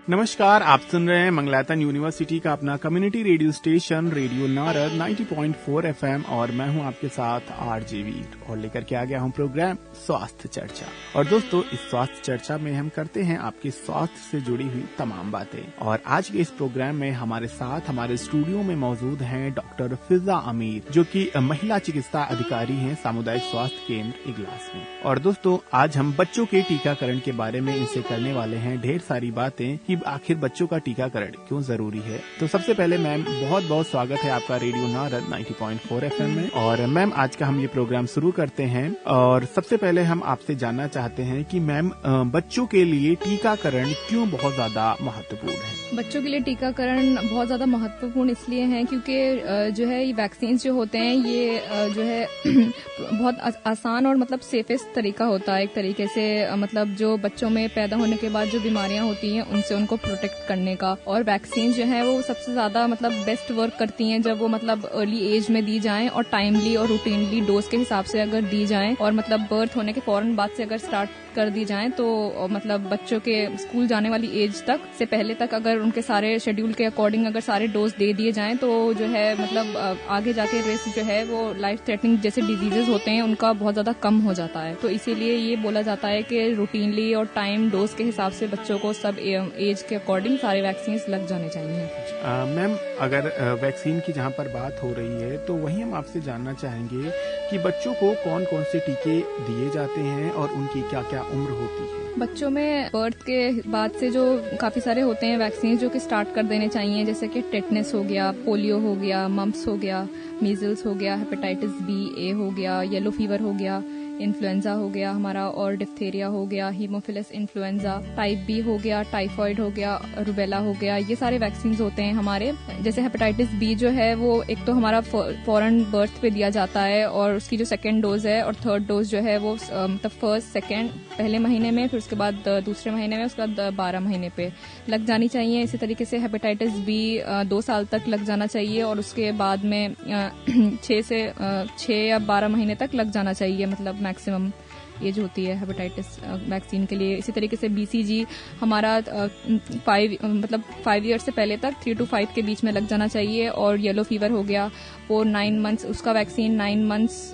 नमस्कार, आप सुन रहे हैं मंगलातन यूनिवर्सिटी का अपना community radio station radio Narad 90.4 FM और मैं हूं आपके साथ आरजे वीर और लेकर के आ गया हूं प्रोग्राम स्वास्थ्य चर्चा। और दोस्तों, इस स्वास्थ्य चर्चा में हम करते हैं आपके स्वास्थ्य से जुड़ी हुई तमाम बातें। और आज के इस प्रोग्राम में हमारे साथ हमारे स्टूडियो में मौजूद हैं डॉक्टर फिजा अमीर, जो कि महिला चिकित्सा अधिकारी हैं सामुदायिक स्वास्थ्य केंद्र इगलास में। और दोस्तों, आज हम बच्चों के टीकाकरण के बारे में इनसे करने वाले हैं ढेर सारी बातें कि आखिर बच्चों का टीकाकरण क्यों जरूरी है। तो सबसे पहले मैम, बहुत बहुत स्वागत है आपका रेडियो नारद 90.4 FM में। और मैम, आज का हम ये प्रोग्राम शुरू करते हैं और सबसे पहले हम आपसे जानना चाहते हैं कि मैम, बच्चों के लिए टीकाकरण क्यों बहुत ज्यादा महत्वपूर्ण है? बच्चों के लिए टीकाकरण बहुत ज्यादा महत्वपूर्ण इसलिए है क्योंकि जो है ये वैक्सीन जो होते हैं ये जो है बहुत आसान और मतलब सेफेस्ट तरीका होता है एक तरीके से, मतलब जो बच्चों में पैदा होने के बाद जो बीमारियां होती हैं उनसे उनको प्रोटेक्ट करने का। और वैक्सीन जो है वो सबसे ज्यादा मतलब बेस्ट वर्क करती हैं जब वो मतलब अर्ली एज में दी जाएं और टाइमली और रूटीनली डोज के हिसाब से अगर दी जाएं और मतलब बर्थ होने के फौरन बाद से अगर स्टार्ट कर दी जाएं तो मतलब बच्चों के स्कूल जाने वाली एज तक से पहले तक अगर उनके सारे शेड्यूल के अकॉर्डिंग अगर सारे डोज दे दिए जाएं तो जो है मतलब आगे जाके रिस्क जो है वो लाइफ थ्रेटनिंग जैसे डिजीजेज होते हैं उनका बहुत ज्यादा कम हो जाता है। तो इसीलिए ये बोला जाता है कि रूटीनली और टाइम डोज के हिसाब से बच्चों को सब एज के अकॉर्डिंग सारे वैक्सीन लग जाने चाहिए। मैम, अगर वैक्सीन की जहाँ पर बात हो रही है तो वहीं हम आपसे जानना चाहेंगे कि बच्चों को कौन कौन से टीके दिए जाते हैं और उनकी क्या क्या उम्र होती है? बच्चों में बर्थ के बाद से जो काफी सारे होते हैं वैक्सीन जो कि स्टार्ट कर देने चाहिए, जैसे कि टेटनस हो गया, पोलियो हो गया, मम्प्स हो गया, मीजल्स हो गया, हेपेटाइटिस B, A हो गया, येलो फीवर हो गया, इन्फ्लुएंजा हो गया हमारा और डिप्थेरिया हो गया, हीमोफिलस इन्फ्लुएंजा, टाइप B हो गया, टाइफाइड हो गया, रूबेला हो गया। ये सारे वैक्सीन होते हैं हमारे। जैसे हेपेटाइटिस B जो है वो एक तो हमारा फौरन बर्थ पे दिया जाता है और उसकी जो सेकेंड डोज है और थर्ड डोज जो है वो मतलब फर्स्ट सेकेंड पहले महीने में, फिर उसके बाद दूसरे महीने में, उसके बाद 12 महीने पे लग जानी चाहिए। इसी तरीके से हेपेटाइटिस B 2 साल तक लग जाना चाहिए और उसके बाद में 6 या 12 महीने तक लग जाना चाहिए, मतलब मैक्सिमम एज होती है हेपेटाइटिस वैक्सीन के लिए। इसी तरीके से BCG हमारा 5 ईयर से पहले तक 3 to 5 के बीच में लग जाना चाहिए। और येलो फीवर हो गया वो 9 मंथ्स, उसका वैक्सीन 9 मंथ्स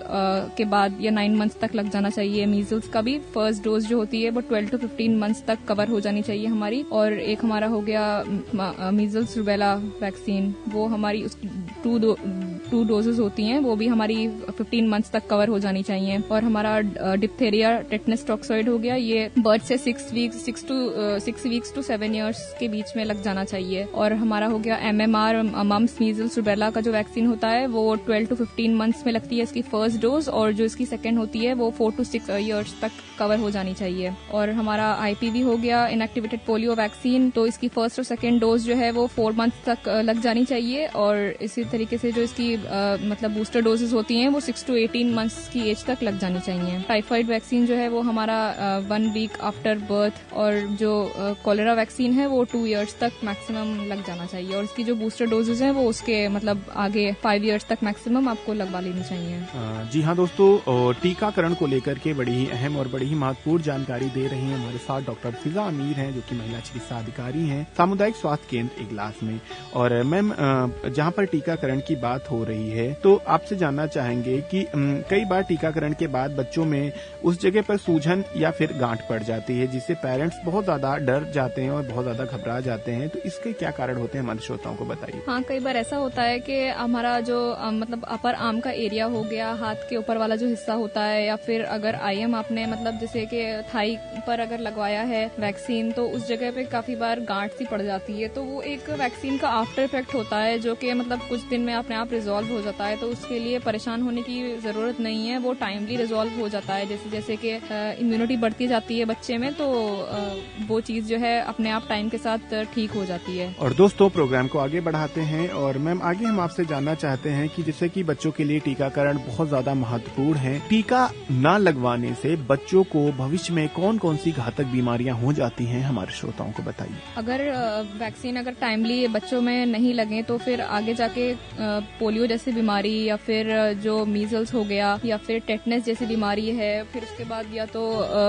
के बाद या 9 मंथ्स तक लग जाना चाहिए। मीजल्स का भी फर्स्ट डोज जो होती है वो 12 to 15 मंथ्स तक कवर हो जानी चाहिए हमारी। और एक हमारा हो गया मीजल्स रूबेला वैक्सीन, वो हमारी 2 डोजेज होती हैं, वो भी हमारी 15 मंथ्स तक कवर हो जानी चाहिए। और हमारा डिप्थेरिया टेटनस टॉक्सॉइड हो गया, ये बर्थ से 6 वीक्स टू 7 ईयर्स के बीच में लग जाना चाहिए। और हमारा हो गया MMR मम्प्स मीजल्स रूबेला का जो वैक्सीन होता है वो 12 to 15 मंथ्स में लगती है इसकी फर्स्ट डोज, और जो इसकी सेकेंड होती है वो 4 to 6 ईयर्स तक कवर हो जानी चाहिए। और हमारा IPV हो गया इनएक्टिवेटेड पोलियो वैक्सीन, तो इसकी फर्स्ट और सेकेंड डोज जो है वो 4 मंथ्स तक लग जानी चाहिए। और इसी तरीके से जो इसकी मतलब बूस्टर डोजेज होती हैं वो 6 to 18 मंथ्स की एज तक लग जानी चाहिए। टाइफाइड वैक्सीन जो है वो हमारा 1 वीक आफ्टर बर्थ, और जो कॉलेरा वैक्सीन है वो 2 ईयर्स तक मैक्सिमम लग जाना चाहिए। और इसकी जो बूस्टर डोजेज हैं वो उसके मतलब आगे 5 ईयर्स तक मैक्सिमम आपको लगवा लेनी चाहिए। जी हाँ दोस्तों, टीकाकरण को लेकर के बड़ी ही अहम और बड़ी ही महत्वपूर्ण जानकारी दे रही हैं हमारे साथ डॉक्टर फिजा अमीर हैं, जो कि महिला चिकित्सा अधिकारी हैं सामुदायिक स्वास्थ्य केंद्र इगलास में। और मैम, जहाँ पर टीकाकरण की बात हो रही है तो आपसे जानना चाहेंगे कि कई बार टीकाकरण के बाद बच्चों में उस जगह पर सूजन या फिर गांठ पड़ जाती है, जिससे पेरेंट्स बहुत ज्यादा डर जाते हैं और बहुत ज्यादा घबरा जाते हैं। तो इसके क्या कारण होते हैं, हमारे श्रोताओं को बताइए। हाँ, कई बार ऐसा होता है कि हमारा जो मतलब अपर आर्म का एरिया हो गया, हाथ के ऊपर वाला जो हिस्सा होता है, या फिर अगर IM आपने मतलब जैसे कि थाई पर अगर लगवाया है वैक्सीन तो उस जगह पे काफी बार गांठ सी पड़ जाती है। तो वो एक वैक्सीन का आफ्टर इफेक्ट होता है जो कि मतलब कुछ दिन में अपने आप रिजॉल्व हो जाता है। तो उसके लिए परेशान होने की जरूरत नहीं है, वो टाइमली रिजॉल्व हो जाता है। जैसे जैसे कि इम्यूनिटी बढ़ती जाती है बच्चे में, तो वो चीज जो है अपने आप टाइम के साथ ठीक हो जाती है। और दोस्तों, प्रोग्राम को आगे बढ़ाते हैं और मैम, आगे हम आपसे जानना चाहते हैं कि जैसे कि बच्चों के लिए टीकाकरण बहुत ज्यादा महत्वपूर्ण है, टीका न लगवाने से बच्चों को भविष्य में कौन कौन सी घातक बीमारियां हो जाती हैं, हमारे श्रोताओं को बताइए। अगर वैक्सीन अगर टाइमली बच्चों में नहीं लगे तो फिर आगे जाके पोलियो पोलियो जैसी बीमारी या फिर जो मीजल्स हो गया या फिर टेटनस जैसी बीमारी है, फिर उसके बाद या तो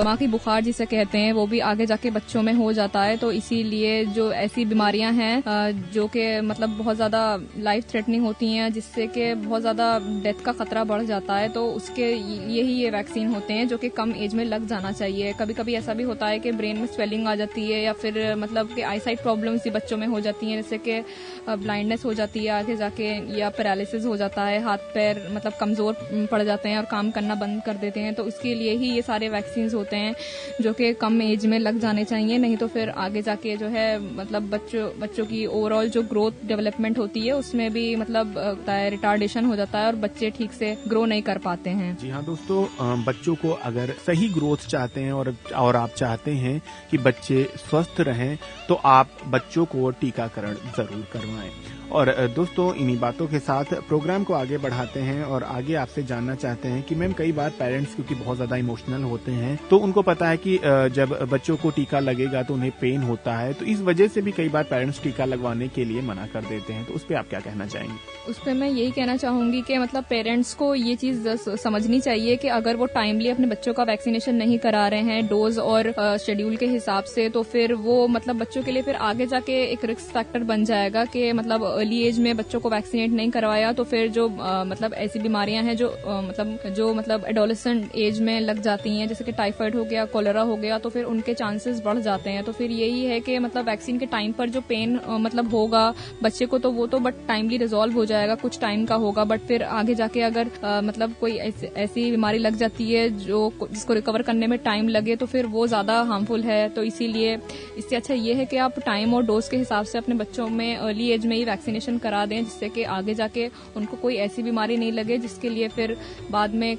माँ की बुखार जिसे कहते हैं वो भी आगे जाके बच्चों में हो जाता है। तो इसीलिए जो ऐसी बीमारियां हैं जो कि मतलब बहुत ज्यादा लाइफ थ्रेटनिंग होती हैं, जिससे कि बहुत ज्यादा डेथ का खतरा बढ़ जाता है, तो उसके लिए ही ये वैक्सीन होते हैं जो कि कम एज में लग जाना चाहिए। कभी कभी ऐसा भी होता है कि ब्रेन में स्वेलिंग आ जाती है या फिर मतलब कि आईसाइट प्रॉब्लम्स भी बच्चों में हो जाती हैं, जैसे कि ब्लाइंडनेस हो जाती है आगे जाके या पैरालिसिस हो जाता है, हाथ पैर मतलब कमजोर पड़ जाते हैं और काम करना बंद कर देते हैं। तो इसके लिए ही ये सारे वैक्सीन होते हैं जो कि कम एज में लग जाने चाहिए, नहीं तो फिर आगे जाके जो है मतलब बच्चों की ओवरऑल जो ग्रोथ डेवलपमेंट होती है उसमें भी मतलब रिटार्डेशन हो जाता है और बच्चे ठीक से ग्रो नहीं कर पाते हैं। जी हाँ दोस्तों, बच्चों को अगर सही ग्रोथ चाहते हैं और आप चाहते हैं कि बच्चे स्वस्थ रहें तो आप बच्चों को टीकाकरण जरूर करवाएं। और दोस्तों, इन्हीं बातों के साथ प्रोग्राम को आगे बढ़ाते हैं और आगे आपसे जानना चाहते हैं कि मैम कई बार पेरेंट्स क्योंकि बहुत ज्यादा इमोशनल होते हैं तो उनको पता है कि जब बच्चों को टीका लगेगा तो उन्हें पेन होता है, तो इस वजह से भी कई बार पेरेंट्स टीका लगवाने के लिए मना कर देते हैं, तो उस पर आप क्या कहना चाहेंगे? उस पर मैं यही कहना चाहूंगी कि मतलब पेरेंट्स को ये चीज समझनी चाहिए कि अगर वो टाइमली अपने बच्चों का वैक्सीनेशन नहीं करा रहे हैं डोज और शेड्यूल के हिसाब से, तो फिर वो मतलब बच्चों के लिए फिर आगे जाके एक रिस्क फैक्टर बन जाएगा कि मतलब अर्ली एज में बच्चों को वैक्सीनेट नहीं करवाया तो फिर जो मतलब ऐसी बीमारियां हैं जो मतलब एडोलेसेंट एज में लग जाती हैं, जैसे कि टाइफाइड हो गया, कोलेरा हो गया, तो फिर उनके चांसेस बढ़ जाते हैं। तो फिर यही है कि मतलब वैक्सीन के टाइम पर जो पेन मतलब होगा बच्चे को, तो वो तो बट टाइमली रिजॉल्व हो जाएगा, कुछ टाइम का होगा, बट फिर आगे जाके अगर मतलब कोई ऐसी बीमारी लग जाती है जिसको रिकवर करने में टाइम लगे तो फिर वो ज्यादा हार्मफुल है। तो इसीलिए इससे अच्छा ये है कि आप टाइम और डोज के हिसाब से अपने बच्चों में अर्ली एज में ही वैक्सीनेशन करा दें, जिससे कि आगे जाके उनको कोई ऐसी बीमारी नहीं लगे जिसके लिए फिर बाद में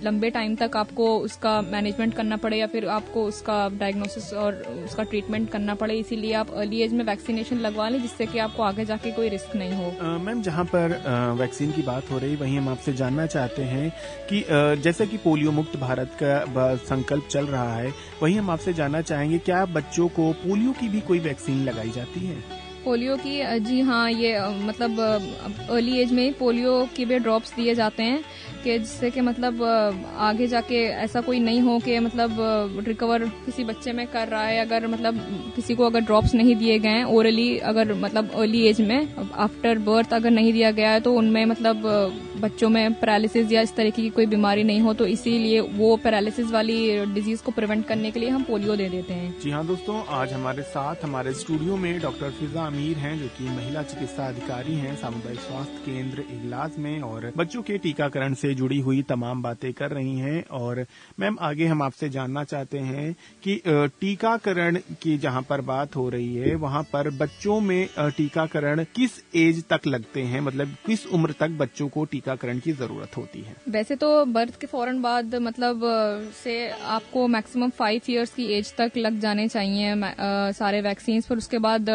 लंबे टाइम तक आपको उसका मैनेजमेंट करना पड़े या फिर आपको उसका डायग्नोसिस और उसका ट्रीटमेंट करना पड़े। इसीलिए आप अर्ली एज में वैक्सीनेशन लगवा लें जिससे कि आपको आगे जाके कोई रिस्क नहीं हो। मैम, जहाँ पर वैक्सीन की बात हो रही वहीं हम आपसे जानना चाहते हैं कि जैसे कि पोलियो मुक्त भारत का संकल्प चल रहा है, वहीं हम आपसे जानना चाहेंगे क्या बच्चों को पोलियो की भी कोई वैक्सीन लगाई जाती है? पोलियो की जी हाँ, ये मतलब अर्ली एज में ही पोलियो के भी ड्रॉप्स दिए जाते हैं कि जिससे कि मतलब आगे जाके ऐसा कोई नहीं हो कि मतलब रिकवर किसी बच्चे में कर रहा है, अगर मतलब किसी को अगर ड्रॉप्स नहीं दिए गए हैं ओरली, अगर मतलब अर्ली एज में आफ्टर बर्थ अगर नहीं दिया गया है तो उनमें मतलब बच्चों में पैरालिसिस या इस तरीके की कोई बीमारी नहीं हो, तो इसीलिए वो पैरालिसिस वाली डिजीज को प्रिवेंट करने के लिए हम पोलियो दे देते हैं। जी हाँ दोस्तों, आज हमारे साथ हमारे स्टूडियो में डॉक्टर फिजा अमीर हैं जो कि महिला चिकित्सा अधिकारी हैं सामुदायिक स्वास्थ्य केंद्र इगलास में और बच्चों के टीकाकरण से जुड़ी हुई तमाम बातें कर रही हैं। और मैम, आगे हम आपसे जानना चाहते हैं कि टीकाकरण की जहां पर बात हो रही है वहां पर बच्चों में टीकाकरण किस एज तक लगते हैं, मतलब किस उम्र तक बच्चों को टीकाकरण की जरूरत होती है? वैसे तो बर्थ के फौरन बाद मतलब से आपको मैक्सिमम 5 इयर्स की एज तक लग जाने चाहिए सारे वैक्सीन, पर उसके बाद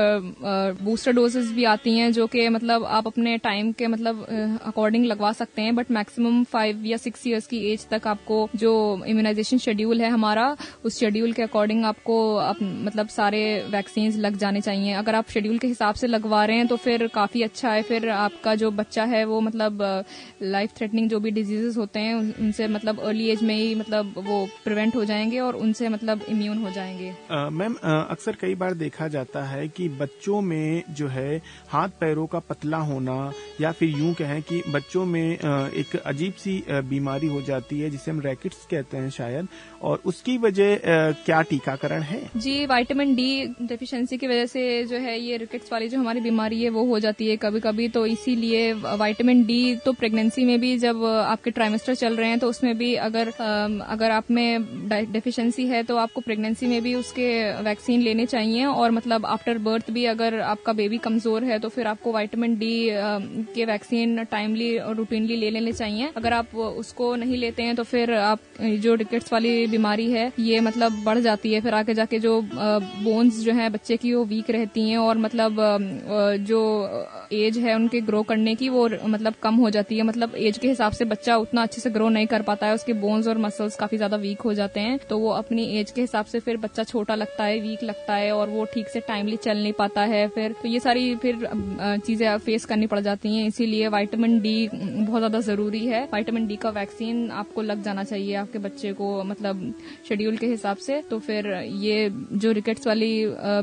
बूस्टर डोजेस भी आती हैं जो कि मतलब आप अपने टाइम के मतलब अकॉर्डिंग लगवा सकते हैं, बट मैक्सिमम 5 या 6 इयर्स की एज तक आपको जो इम्यूनाइजेशन शेड्यूल है हमारा, उस शेड्यूल के अकॉर्डिंग आपको मतलब सारे वैक्सीन लग जाने चाहिए। अगर आप शेड्यूल के हिसाब से लगवा रहे हैं तो फिर काफी अच्छा है, फिर आपका जो बच्चा है वो मतलब लाइफ थ्रेटनिंग जो भी डिजीजेस होते हैं उनसे मतलब अर्ली एज में ही मतलब वो प्रिवेंट हो जाएंगे और उनसे मतलब इम्यून हो जाएंगे। मैम, अक्सर कई बार देखा जाता है कि बच्चों में जो है हाथ पैरों का पतला होना या फिर यूं कहें कि बच्चों में एक अजीब सी बीमारी हो जाती है जिसे हम रैकेट्स कहते हैं शायद, और उसकी वजह क्या टीकाकरण है? जी, विटामिन डी डेफिशिएंसी की वजह से जो है ये रिकेट्स वाली जो हमारी बीमारी है वो हो जाती है कभी कभी, तो इसीलिए विटामिन डी तो प्रेगनेंसी में भी जब आपके ट्राइमेस्टर चल रहे हैं तो उसमें भी अगर आप में डेफिशिएंसी है तो आपको प्रेगनेंसी में भी उसके वैक्सीन लेने चाहिए, और मतलब आफ्टर बर्थ भी अगर आपका बेबी कमजोर है तो फिर आपको विटामिन डी के वैक्सीन टाइमली और रूटीनली ले लेने चाहिए। अगर आप उसको नहीं लेते हैं तो फिर आप जो रिकेट्स वाली बीमारी है ये मतलब बढ़ जाती है, फिर आगे जाके जो बोन्स जो है बच्चे की वो वीक रहती हैं और मतलब जो एज है उनके ग्रो करने की वो मतलब कम हो जाती होती है, मतलब एज के हिसाब से बच्चा उतना अच्छे से ग्रो नहीं कर पाता है, उसके बोन्स और मसल्स काफी ज्यादा वीक हो जाते हैं, तो वो अपनी एज के हिसाब से फिर बच्चा छोटा लगता है, वीक लगता है और वो ठीक से टाइमली चल नहीं पाता है। फिर तो ये सारी फिर चीजें फेस करनी पड़ जाती हैं। इसीलिए विटामिन डी बहुत ज्यादा जरूरी है। विटामिन डी का वैक्सीन आपको लग जाना चाहिए आपके बच्चे को, मतलब शेड्यूल के हिसाब से। तो फिर ये जो रिकेट्स वाली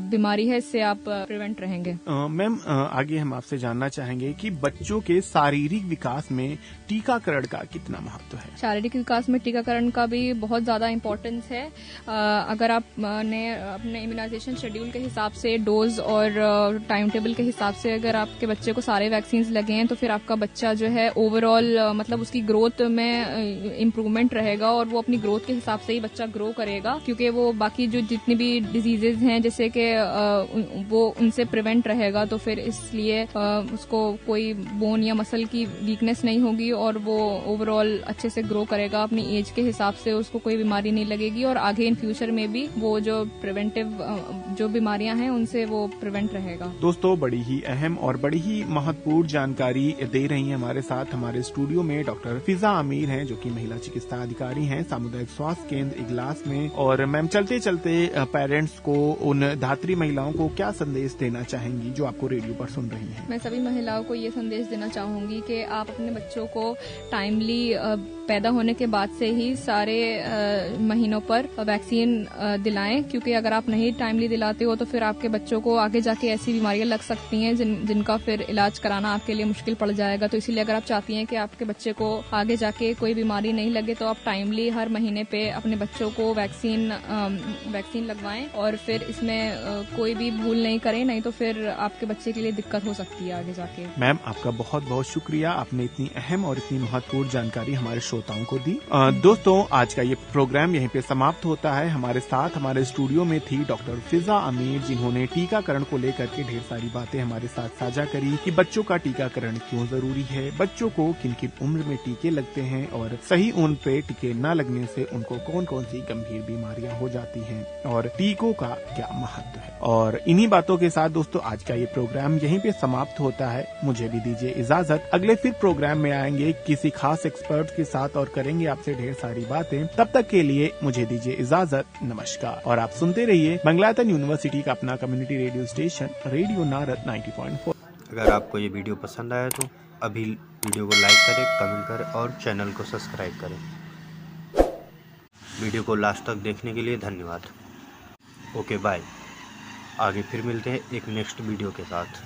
बीमारी है इससे आप प्रिवेंट रहेंगे। मैम आगे हम आपसे जानना चाहेंगे कि बच्चों के शारीरिक विकास में टीकाकरण का कितना महत्व है? शारीरिक विकास में टीकाकरण का भी बहुत ज्यादा इम्पोर्टेंस है। अगर आपने अपने इम्यूनाइजेशन शेड्यूल के हिसाब से, डोज और टाइम टेबल के हिसाब से अगर आपके बच्चे को सारे वैक्सीन लगे हैं तो फिर आपका बच्चा जो है ओवरऑल मतलब उसकी ग्रोथ में इम्प्रूवमेंट रहेगा और वो अपनी ग्रोथ के हिसाब से ही बच्चा ग्रो करेगा, क्योंकि वो बाकी जो जितनी भी डिजीजेज हैं जैसे कि वो उनसे प्रिवेंट रहेगा। तो फिर इसलिए उसको कोई बोन या मसल की वीकनेस नहीं होगी और वो ओवरऑल अच्छे से ग्रो करेगा अपनी एज के हिसाब से, उसको कोई बीमारी नहीं लगेगी और आगे इन फ्यूचर में भी वो जो प्रिवेंटिव जो बीमारियां हैं उनसे वो प्रिवेंट रहेगा। दोस्तों, बड़ी ही अहम और बड़ी ही महत्वपूर्ण जानकारी दे रही है हमारे साथ हमारे स्टूडियो में डॉक्टर फिजा आमिर हैं, जो कि महिला चिकित्सा अधिकारी हैं सामुदायिक स्वास्थ्य केंद्र इगलास में। और मैम, चलते चलते पेरेंट्स को, उन धात्री महिलाओं को क्या संदेश देना चाहेंगी जो आपको रेडियो पर सुन रही हैं? मैं सभी महिलाओं को ये संदेश देना चाहूंगी कि आप अपने बच्चों को टाइमली पैदा होने के बाद से ही सारे महीनों पर वैक्सीन दिलाएं, क्योंकि अगर आप नहीं टाइमली दिलाते हो तो फिर आपके बच्चों को आगे जाके ऐसी बीमारियां लग सकती हैं जिनका फिर इलाज कराना आपके लिए मुश्किल पड़ जाएगा। तो इसीलिए अगर आप चाहती हैं कि आपके बच्चे को आगे जाके कोई बीमारी नहीं लगे तो आप टाइमली हर महीने पे अपने बच्चों को वैक्सीन लगवाएं और फिर इसमें कोई भी भूल नहीं करें, नहीं तो फिर आपके बच्चे के लिए दिक्कत हो सकती है आगे जाके। मैम, आपका बहुत बहुत शुक्रिया, आपने इतनी अहम और इतनी महत्वपूर्ण जानकारी हमारे श्रोताओं को दी। दोस्तों, आज का ये प्रोग्राम यहीं पे समाप्त होता है। हमारे साथ हमारे स्टूडियो में थी डॉक्टर फिजा आमिर, जिन्होंने टीकाकरण को लेकर के ढेर सारी बातें हमारे साथ साझा करी कि बच्चों का टीकाकरण क्यों जरूरी है, बच्चों को किन किन उम्र में टीके लगते हैं और सही उम्र पे टीके न लगने से उनको कौन कौन सी गंभीर बीमारियां हो जाती हैं और टीकों का क्या महत्व है। और इन्हीं बातों के साथ दोस्तों, आज का ये प्रोग्राम यहीं पे समाप्त होता है। मुझे भी दीजिए इजाजत। अगले फिर प्रोग्राम में आएंगे किसी खास एक्सपर्ट के साथ और करेंगे आपसे ढेर सारी बातें। तब तक के लिए मुझे दीजिए इजाजत। नमस्कार। और आप सुनते रहिए मंगलातन यूनिवर्सिटी का अपना community radio station radio Narad 90.4। अगर आपको ये वीडियो पसंद आया तो अभी वीडियो को लाइक करें, कमेंट करें और चैनल को सब्सक्राइब करें। वीडियो को लास्ट तक देखने के लिए धन्यवाद। Okay, bye. आगे फिर मिलते हैं एक नेक्स्ट वीडियो के साथ।